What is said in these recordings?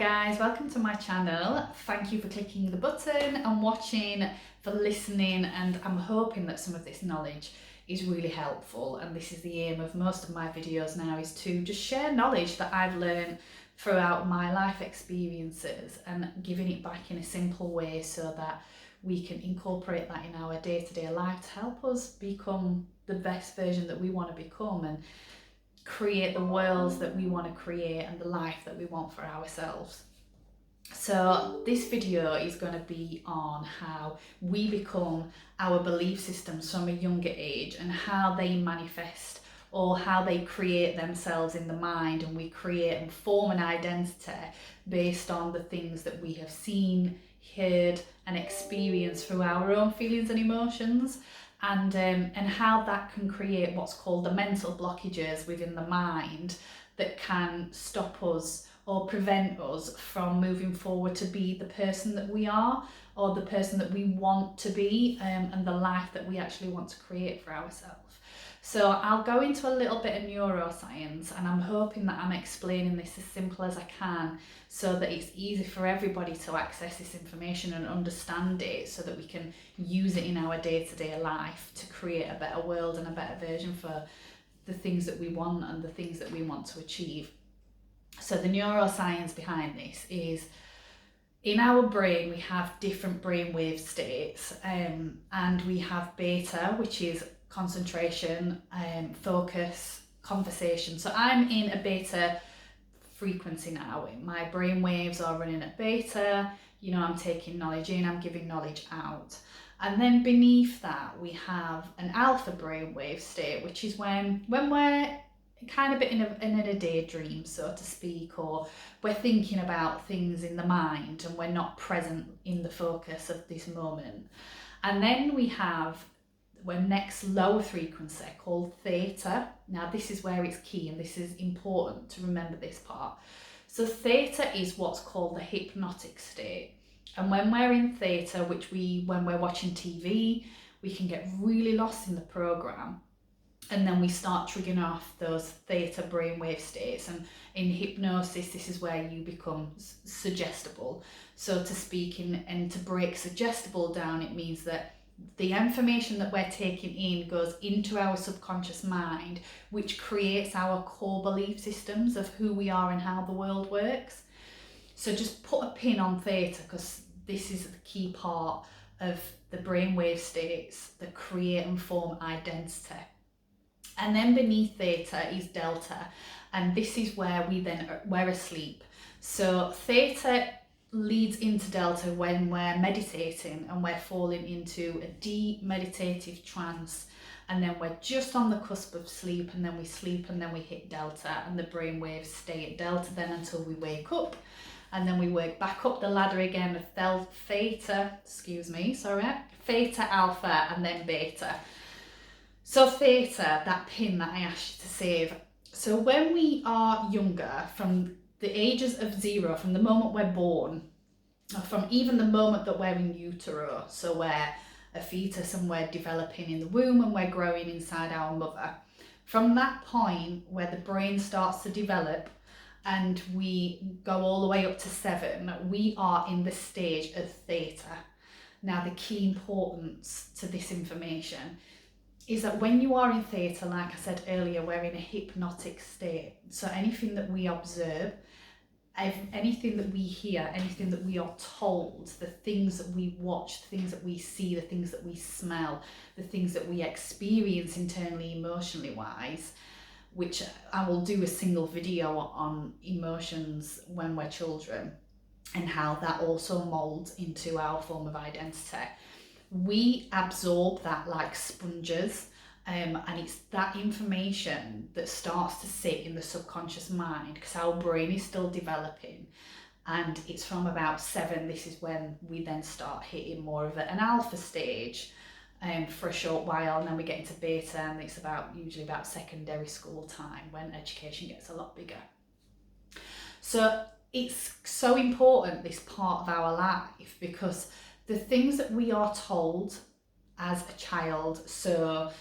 guys, welcome to my channel. Thank you for clicking the button and watching, for listening, and I'm hoping that some of this knowledge is really helpful. And this is the aim of most of my videos now, is to just share knowledge that I've learned throughout my life experiences and giving it back in a simple way so that we can incorporate that in our day-to-day life to help us become the best version that we want to become and create the worlds that we want to create and the life that we want for ourselves. So this video is going to be on how we become our belief systems from a younger age and how they manifest or how they create themselves in the mind, and we create and form an identity based on the things that we have seen, heard and experienced through our own feelings and emotions. And how that can create what's called the mental blockages within the mind that can stop us or prevent us from moving forward to be the person that we are, or the person that we want to be, and the life that we actually want to create for ourselves. So I'll go into a little bit of neuroscience, and I'm hoping that I'm explaining this as simple as I can so that it's easy for everybody to access this information and understand it, so that we can use it in our day-to-day life to create a better world and a better version for the things that we want and the things that we want to achieve. So the neuroscience behind this is, in our brain we have different brainwave states, and we have beta, which is concentration, focus, conversation. So I'm in a beta frequency now. My brain waves are running at beta. You know, I'm taking knowledge in, I'm giving knowledge out. And then beneath that we have an alpha brainwave state, which is when we're kind of in a daydream, so to speak, or we're thinking about things in the mind and we're not present in the focus of this moment. And then we have next lower frequency called theta. Now this is where it's key, and this is important to remember this part. So theta is what's called the hypnotic state, and when we're in theta, when we're watching TV, we can get really lost in the program, and then we start triggering off those theta brainwave states. And in hypnosis, this is where you become suggestible, so to speak. And to break suggestible down, it means that the information that we're taking in goes into our subconscious mind, which creates our core belief systems of who we are and how the world works. So just put a pin on theta, because this is the key part of the brainwave states that create and form identity. And then beneath theta is delta, and this is where we're asleep. So theta leads into delta when we're meditating and we're falling into a deep meditative trance, and then we're just on the cusp of sleep, and then we sleep, and then we hit delta, and the brain waves stay at delta then until we wake up, and then we work back up the ladder again of theta alpha, and then beta. So theta, that pin that I asked you to save. So when we are younger, from the ages of 0, from the moment we're born, or from even the moment that we're in utero, so we're a fetus and we're developing in the womb and we're growing inside our mother, from that point where the brain starts to develop and we go all the way up to 7, we are in the stage of theta. Now the key importance to this information is that when you are in theta, like I said earlier, we're in a hypnotic state. So anything that we observe, anything that we hear, anything that we are told, the things that we watch, the things that we see, the things that we smell, the things that we experience internally, emotionally wise, which I will do a single video on emotions when we're children and how that also molds into our form of identity. We absorb that like sponges, and it's that information that starts to sit in the subconscious mind, because our brain is still developing, and it's from about 7, this is when we then start hitting more of an alpha stage for a short while, and then we get into beta, and it's usually about secondary school time when education gets a lot bigger. So it's so important, this part of our life, because the things that we are told as a child, so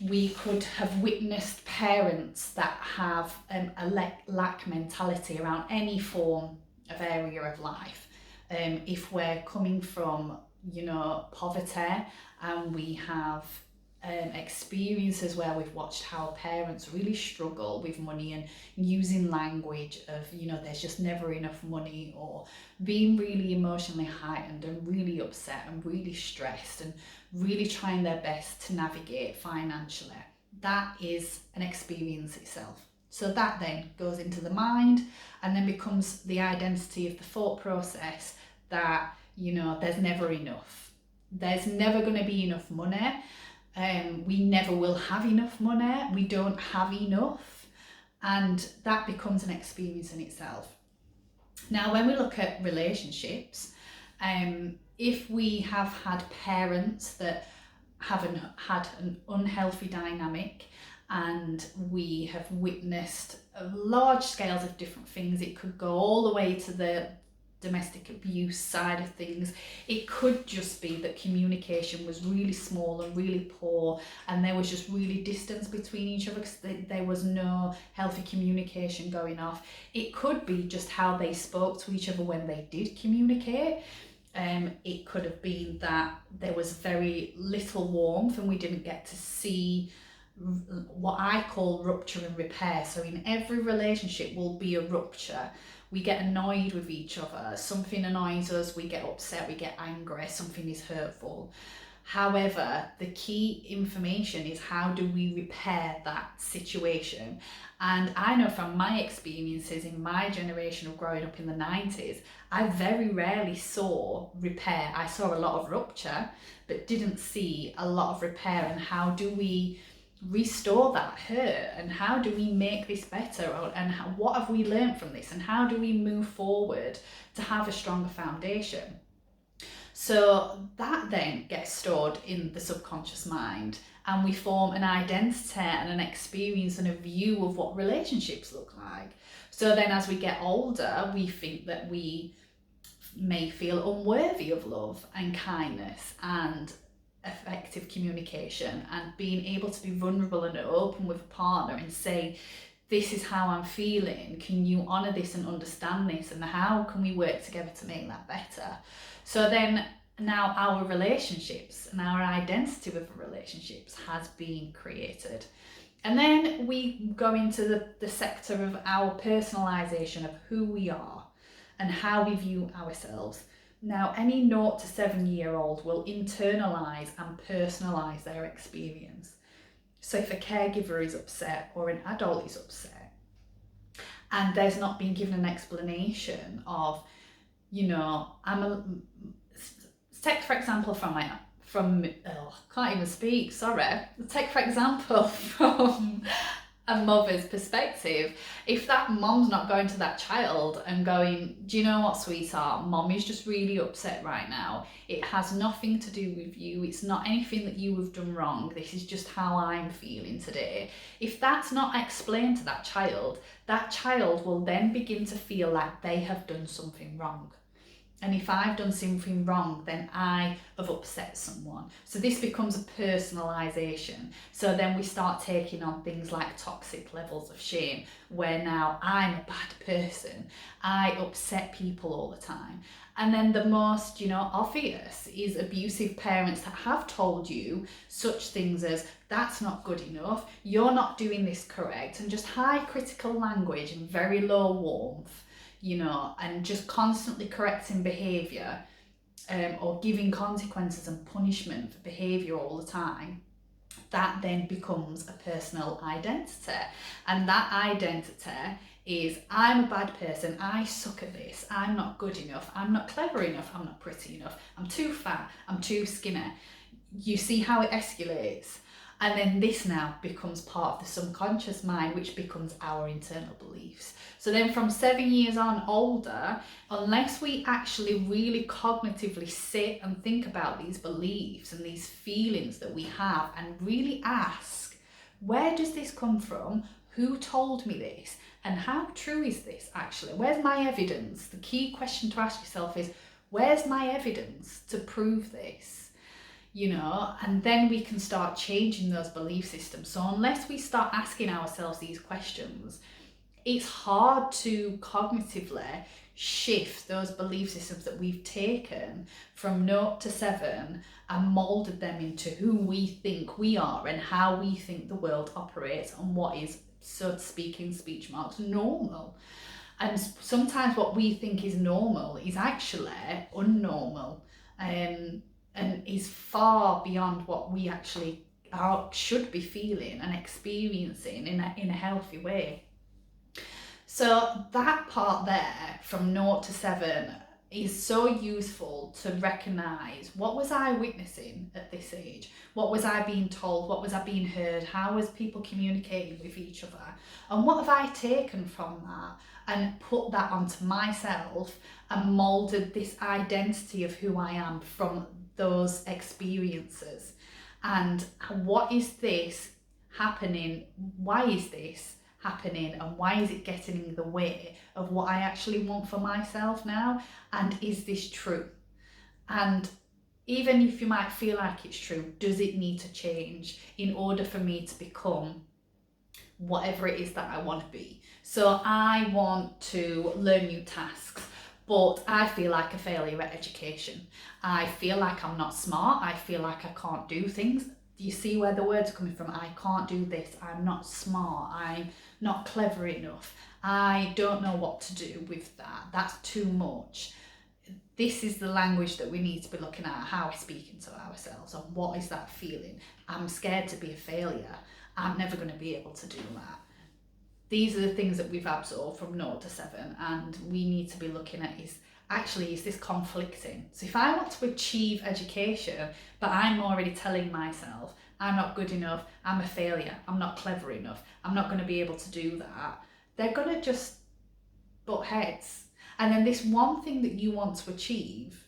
we could have witnessed parents that have a lack mentality around any form of area of life. If we're coming from, poverty, and we have experiences where we've watched how parents really struggle with money and using language of, there's just never enough money, or being really emotionally heightened and really upset and really stressed and really trying their best to navigate financially, that is an experience itself. So that then goes into the mind and then becomes the identity of the thought process that, there's never enough. There's never going to be enough money. We never will have enough money. We don't have enough. And that becomes an experience in itself. Now, when we look at relationships, if we have had parents that haven't had an unhealthy dynamic, and we have witnessed large scales of different things, it could go all the way to the domestic abuse side of things. It could just be that communication was really small and really poor, and there was just really distance between each other because there was no healthy communication going off. It could be just how they spoke to each other when they did communicate. It could have been that there was very little warmth and we didn't get to see what I call rupture and repair. So in every relationship will be a rupture. We get annoyed with each other, something annoys us, we get upset, we get angry, something is hurtful. However, the key information is, how do we repair that situation? And I know from my experiences in my generation of growing up in the 90s, I very rarely saw repair. I saw a lot of rupture, but didn't see a lot of repair. And how do we restore that hurt, and how do we make this better, and what have we learned from this, and how do we move forward to have a stronger foundation? So that then gets stored in the subconscious mind, and we form an identity and an experience and a view of what relationships look like. So then as we get older, we think that we may feel unworthy of love and kindness and effective communication, and being able to be vulnerable and open with a partner and say, this is how I'm feeling, can you honour this and understand this, and how can we work together to make that better? So then now our relationships and our identity with the relationships has been created. And then we go into the sector of our personalisation of who we are and how we view ourselves. Now, any 0 to 7 year old will internalise and personalise their experience. So if a caregiver is upset or an adult is upset, and there's not been given an explanation of, take for example can't even speak, sorry. Take for example from a mother's perspective, if that mom's not going to that child and going, do you know what, sweetheart, mom is just really upset right now. It has nothing to do with you. It's not anything that you have done wrong. This is just how I'm feeling today. If that's not explained to that child will then begin to feel like they have done something wrong. And if I've done something wrong, then I have upset someone. So this becomes a personalisation. So then we start taking on things like toxic levels of shame, where now I'm a bad person. I upset people all the time. And then the most, obvious is abusive parents that have told you such things as, that's not good enough, you're not doing this correct, and just high critical language and very low warmth. And just constantly correcting behaviour, or giving consequences and punishment for behaviour all the time, that then becomes a personal identity. And that identity is, I'm a bad person, I suck at this, I'm not good enough, I'm not clever enough, I'm not pretty enough, I'm too fat, I'm too skinny. You see how it escalates? And then this now becomes part of the subconscious mind, which becomes our internal beliefs. So then from 7 years on older, unless we actually really cognitively sit and think about these beliefs and these feelings that we have and really ask, where does this come from? Who told me this? And how true is this actually? Where's my evidence? The key question to ask yourself is, where's my evidence to prove this? And then we can start changing those belief systems. So unless we start asking ourselves these questions, it's hard to cognitively shift those belief systems that we've taken from 0 to 7 and molded them into who we think we are and how we think the world operates and what is, so to speak in speech marks, normal. And sometimes what we think is normal is actually unnormal, and is far beyond what we actually should be feeling and experiencing in a healthy way. So that part there, from 0 to 7, is so useful to recognise, what was I witnessing at this age? What was I being told? What was I being heard? How was people communicating with each other? And what have I taken from that and put that onto myself and moulded this identity of who I am from those experiences? And what is this happening? Why is this happening, and why is it getting in the way of what I actually want for myself now? And is this true? And even if you might feel like it's true, does it need to change in order for me to become whatever it is that I want to be? So I want to learn new tasks, but I feel like a failure at education. I feel like I'm not smart. I feel like I can't do things. Do you see where the words are coming from? I can't do this. I'm not smart. I'm not clever enough. I don't know what to do with that. That's too much. This is the language that we need to be looking at, how we're speaking to ourselves, and what is that feeling? I'm scared to be a failure. I'm never going to be able to do that. These are the things that we've absorbed from 0 to 7, and we need to be looking at is this conflicting? So if I want to achieve education, but I'm already telling myself I'm not good enough, I'm a failure, I'm not clever enough, I'm not going to be able to do that, they're going to just butt heads. And then this one thing that you want to achieve,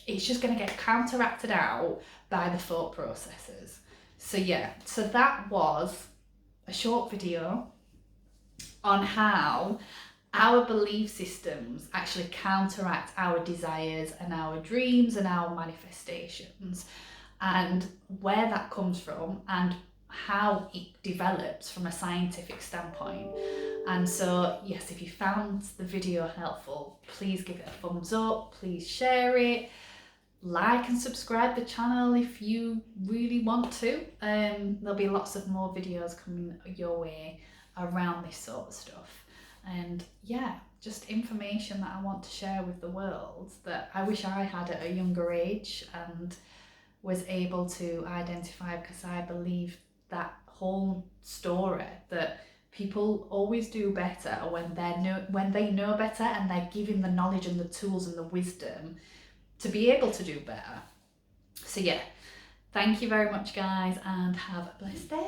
it's just going to get counteracted out by the thought processes. So yeah, so that was a short video on how our belief systems actually counteract our desires and our dreams and our manifestations, and where that comes from and how it develops from a scientific standpoint. And so yes, if you found the video helpful, please give it a thumbs up, please share it, like and subscribe the channel if you really want to. There'll be lots of more videos coming your way around this sort of stuff. And yeah, just information that I want to share with the world that I wish I had at a younger age and was able to identify, because I believe that whole story that people always do better when they know better, and they're given the knowledge and the tools and the wisdom to be able to do better. So yeah, thank you very much guys, and have a blessed day.